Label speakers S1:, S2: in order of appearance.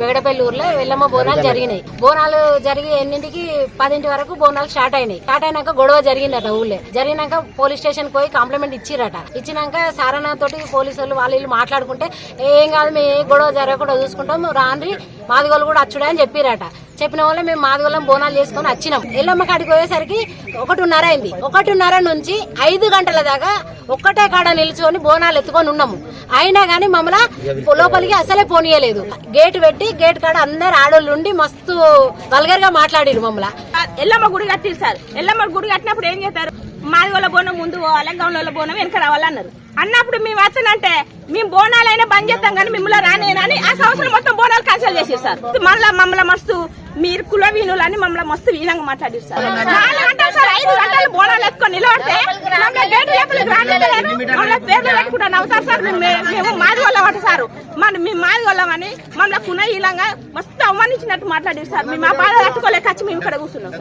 S1: వెగడపల్లి ఊర్లో వెల్లమ్మ బోనాలు జరిగినాయి. బోనాలు జరిగి 8ంటికి 10ంటి వరకు బోనాలు స్టార్ట్ అయినాయి. స్టార్ట్ అయినాక గొడవ జరిగిందట. ఊళ్ళో జరిగినాక పోలీస్ స్టేషన్ పోయి కంప్లైంట్ ఇచ్చిరట. ఇచ్చినాక సారణ తోటి పోలీసు వాళ్ళు మాట్లాడుకుంటే ఏం కాదు, మేము ఏ గొడవ జరగకుండా చూసుకుంటాం, రాండ్రి మాదిగోళ్ళు కూడా అచ్చుడే అని చెప్పిరట. చెప్పిన వల్ల మేము మాదిగోళ్ళం బోనాలు చేసుకుని వచ్చినాం. ఎల్లమ్మ కాడికి పోయేసరికి 1:30 అయింది. 1:30 నుంచి 5 గంటల దాకా ఒక్కటే కాడ నిల్చుకొని బోనాలు ఎత్తుకొని ఉన్నాము. అయినా గానీ మమ్మల్ని లోపలికి అసలే పోనీయలేదు. గేట్ పెట్టి గేట్ కాడ అందరు ఆడోళ్ళు ఉండి మస్తు వల్గర్ గా మాట్లాడిరు మమ్మల్ని.
S2: ఎల్లమ్మ గుడి కట్టిరు సార్. ఎల్లమ్మ గుడి కట్టినప్పుడు ఏం చేస్తారు, మాదిగోళ్ళ బోనం ముందు పోవాలి, గౌన్ల బోనం వెనక రావాలన్నారు. అన్నప్పుడు మేము వచ్చానంటే మేము బోనాలైనా బంద్ చేస్తాం కానీ మిమ్మల్ని రానేనని ఆ సంవత్సరం మొత్తం బోనాలు క్యాన్సిల్ చేసారు సార్. మమ్మల్ని మస్తు మీరు కులవీనులు అని మమ్మల్ని మస్తు వీనంగా మాట్లాడారు సార్. 4 గంటలు సార్, 5 గంటలు బోనాలు ఎత్తుకొని నిలబడితే పేర్లు పెట్టుకుంటా నవ్వుతారు సార్. మేము మాదిగోళ్ళం అంట సార్, మేము మాదిగోళ్ళం అని మమ్మల్ని కులవీనంగా మస్తు అవమానించినట్టు మాట్లాడారు సార్. మేము ఆ బాధ తట్టుకోలేక వచ్చి మేము ఇక్కడ కూర్చున్నాం సార్.